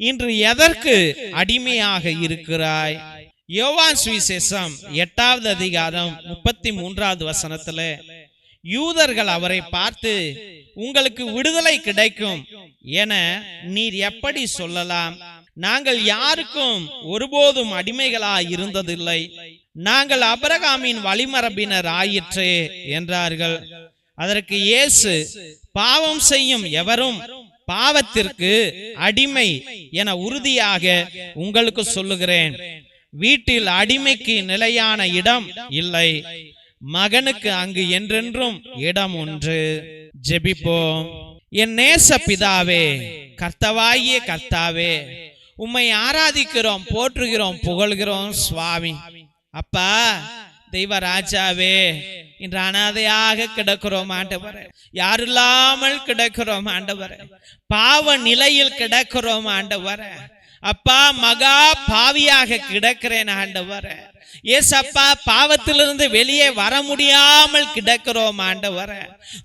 இன்று எதற்கு அடிமையாக இருக்கிறாய்? யோவான் சுவிசேஷம் 8வது அதிகாரம் 33வது வசனத்துல யூதர்கள் அவரை பார்த்து, உங்களுக்கு விடுதலை கிடைக்கும் என நீர் எப்படி சொல்லலாம்? நாங்கள் யாருக்கும் ஒருபோதும் அடிமைகளாய் இருந்ததில்லை. நாங்கள் ஆபிரகாமின் வழிமரபினர் ஆயிற்றே என்றார்கள். அதற்கு இயேசு, பாவம் செய்யும் எவரும் பாவத்திற்கு அடிமை என உறுதியாக உங்களுக்கு சொல்லுகிறேன். வீட்டில் அடிமைக்கு நிலையான இடம் இல்லை, மகனுக்கு அங்கு என்றென்றும் இடம் உண்டு. ஜெபிப்போம். என் நேச பிதாவே, கர்த்தவாகிய கர்த்தாவே, உம்மை ஆராதிக்கிறோம், போற்றுகிறோம், புகழ்கிறோம் சுவாமி. அப்பா, தெய்வ ராஜாவே, இன்று அனாதையாக கிடக்கிறோம் ஆண்டவரே, யாரில்லாமல் கிடக்கிறோம் ஆண்டவரே, பாவ நிலையில் கிடக்கிறோம் ஆண்டவரே. அப்பா, மகா பாவியாக கிடக்கிறேன் ஆண்டவரே. ஏசப்பா, பாவத்திலிருந்து வெளியே வர முடியாமல் கிடக்கிறோம் ஆண்டவரே.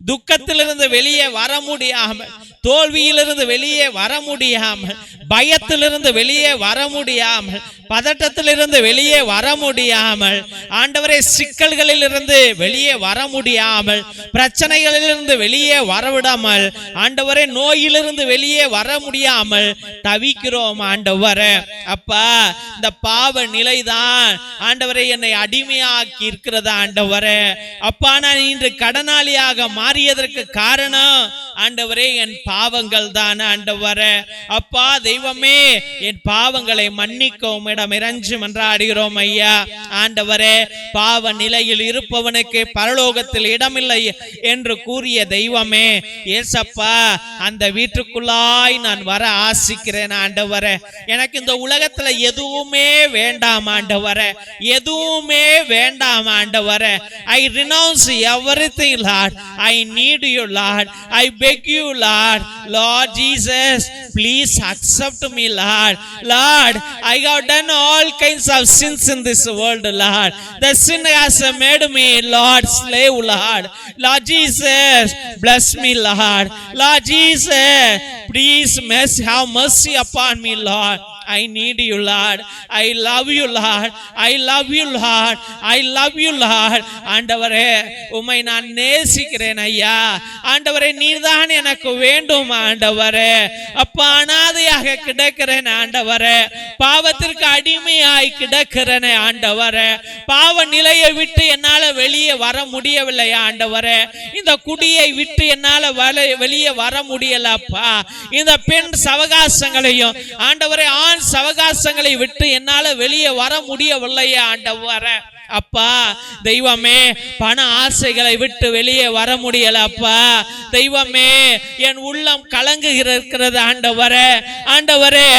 துக்கத்திலிருந்து வெளியே வர முடியாமல், தோல்வியிலிருந்து வெளியே வர முடியாமல், பயத்திலிருந்து வெளியே வர முடியாமல், பதட்டத்திலிருந்து வெளியே வர முடியாமல், ஆண்டவரே சிக்கல்களிலிருந்து வெளியே வர முடியாமல், பிரச்சனைகளிலிருந்து வெளியே வரவிடாமல், ஆண்டவரே நோயிலிருந்து வெளியே வர முடியாமல் தவிக்கிறோம் ஆண்டவரே. அப்பா, இந்த பாவ நிலைதான் ஆண்டவரே என்னை அடிமையாக்கி இருக்கிறதா ஆண்டவரே. அப்பா, நான் இன்று கடனாளியாக மாறியதற்கு காரணம் ஆண்டவரே என் பாவங்கள் தான் ஆண்டவரே. அப்பா தெய்வமே, என் பாவங்களை மன்னிக்கவும் இடம் இறஞ்சி மன்றாடுகிறோம் ஐயா. ஆண்டவரே, பாவ நிலையில் இருப்பவனுக்கு பரலோகத்தில் இடமில்லை என்று கூறிய தெய்வமே, ஏசப்பா, அந்த வீட்டுக்குள்ளாய் நான் வர ஆசிக்கிறேன் ஆண்டவரே. எனக்கு இந்த உலகத்துல எதுவுமே வேண்டாம் ஆண்டவரே, எதுவுமே வேண்டாம் ஆண்டவரே. I renounce everything, Lord. I need you, Lord. I beg you, Lord. Lord Jesus, please accept me, Lord. Lord, I have done all kinds of sins in this world, Lord. The sin has made me, Lord, slave, Lord. Lord Jesus, bless me, Lord. Lord Jesus, please have mercy upon me, Lord. I need you, Lord. I love you, Lord. I love you, Lord. I love you, Lord. ஆண்டவரே, உம்மை நான் நேசிக்கிறேன் ஐயா. ஆண்டவரே, நீர்தான் எனக்கு வேண்டும் ஆண்டவரே. அப்பா, அனாதையாக கிடக்கிறேன் ஆண்டவரே, பாவத்திற்கு அடிமையாய் கிடக்கிறேன் ஆண்டவரே. பாவ நிலையை விட்டு என்னால வெளியே வர முடியவில்லை ஆண்டவரே. இந்த குடியை விட்டு என்னால வெளியே வர முடியலப்பா. இந்த பெண் சவகாசங்களையும் ஆண்டவரே, ஆண் சவகாசங்களை விட்டு என்னால வெளியே வர முடியவில்லை ஆண்டவரே. அப்பா தெய்வமே, பண ஆசைகளை விட்டு வெளியே வர முடியல அப்பா. தெய்வமே, என் உள்ளம் கலங்குகிறது ஆண்டவரே. ஆண்டவரே,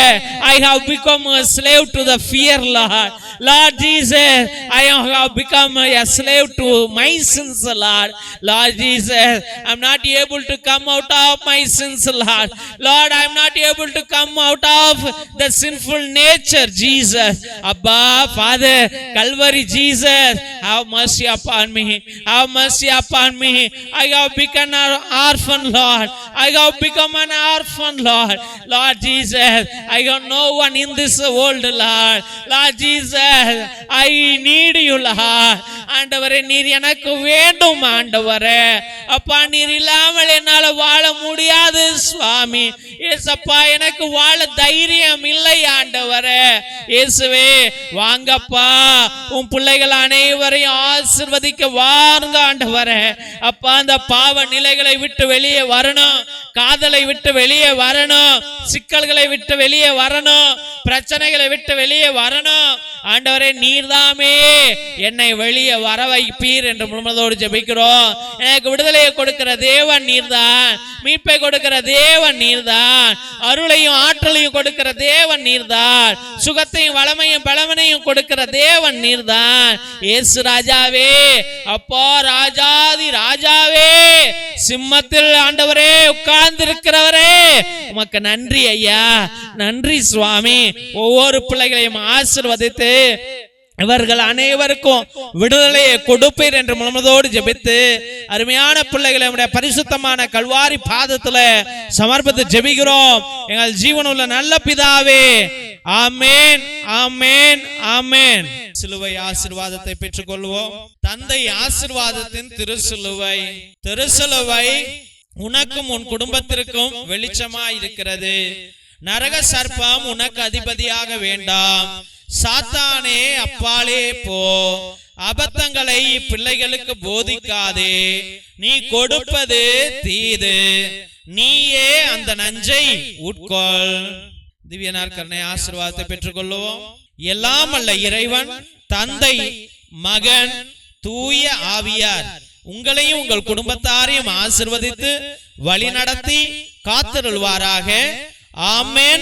I have become a slave to the fear, Lord. Lord Jesus, I have become a slave to my sins, Lord. Lord Jesus, I'm not able to come out of my sins, Lord. Lord, I'm not able to come out of the sinful nature, Jesus. Abba, Father, Calvary, Jesus, have mercy upon me. Have mercy upon me. I have become an orphan, Lord. I have become an orphan, Lord. Lord Jesus, I have no one in this world, Lord. Lord Jesus, I need you, Lord. ஆண்டவரே, நீர் எனக்கு வேண்டும் ஆண்டவரே. அப்பா, நீர் இல்லாமல் என்னால வாழ முடியாது சுவாமி. ஏசப்பா, எனக்கு வாழ தைரியம் இல்லை ஆண்டவரே. இயேசுவே, வாங்கப்பா, உன் பிள்ளைகள் அனைவரையும் ஆசீர்வதிக்க வாருங்க ஆண்டவரே. அப்பா, அந்த பாவ நிலைகளை விட்டு வெளியே வரணும், காதலை விட்டு வெளியே வரணும், சிக்கல்களை விட்டு வெளியே வரணும், பிரச்சனைகளை விட்டு வெளியே வரணும் ஆண்டவரே. நீர்தாமே என்னை வெளியே வர வைப்பீர் என்று முழுமதோடு ஜெபிக்கிறோம். எனக்கு விடுதலையை கொடுக்கிற தேவன் நீர்தான், மீட்பை கொடுக்கிற தேவன் நீர்தான், அருளையும் ஆற்றலையும் கொடுக்கிற தேவன் நீர்தான், சுகத்தையும் வளமையும் பலவனையும் கொடுக்கிற தேவன் நீர்தான். இயேசு ராஜாவே, அப்பா ராஜாதி ராஜாவே, சிம்மத்தில் ஆண்டவரே உட்கார்ந்திருக்கிறவரே, உமக்கு நன்றி ஐயா, நன்றி சுவாமி. ஒவ்வொரு பிள்ளைகளையும் ஆசீர்வதித்து இவர்கள் அனைவருக்கும் விடுதலையை கொடுப்பீர் என்று மனதோடு ஜெபித்து அருமையான பிள்ளைகளை நம்முடைய பரிசுத்தமான கல்வாரி பாதத்துல சமர்ப்பித்து ஜெபிக்கிறோம். எங்கள் ஜீவனுள்ள நல்ல பிதாவே, ஆமென், ஆமென், ஆமென். சிலுவை ஆசீர்வாதத்தை பெற்றுக் கொள்வோம். தந்தை ஆசீர்வாதத்தின் திருசிலுவை, திருசிலுவை உனக்கும் உன் குடும்பத்திற்கும் வெளிச்சமாய் இருக்கிறது. நரக சர்ப்பம் உனக்கு அதிபதியாக வேண்டாம். சாத்தானே அப்பாலே போ. அபத்தங்களை பிள்ளைகளுக்கு போதிக்காதே. நீ கொடுப்பது தீது, நீயே அந்த நஞ்சை உட்கொள். திவ்ய நற்கருணை ஆசீர்வாதத்தை பெற்றுக் கொள்வோம். எல்லாம் அல்ல இறைவன், தந்தை, மகன், தூய ஆவியார் உங்களையும் உங்கள் குடும்பத்தாரையும் ஆசீர்வதித்து வழி நடத்தி காத்திருள்வாராக. ஆமென்.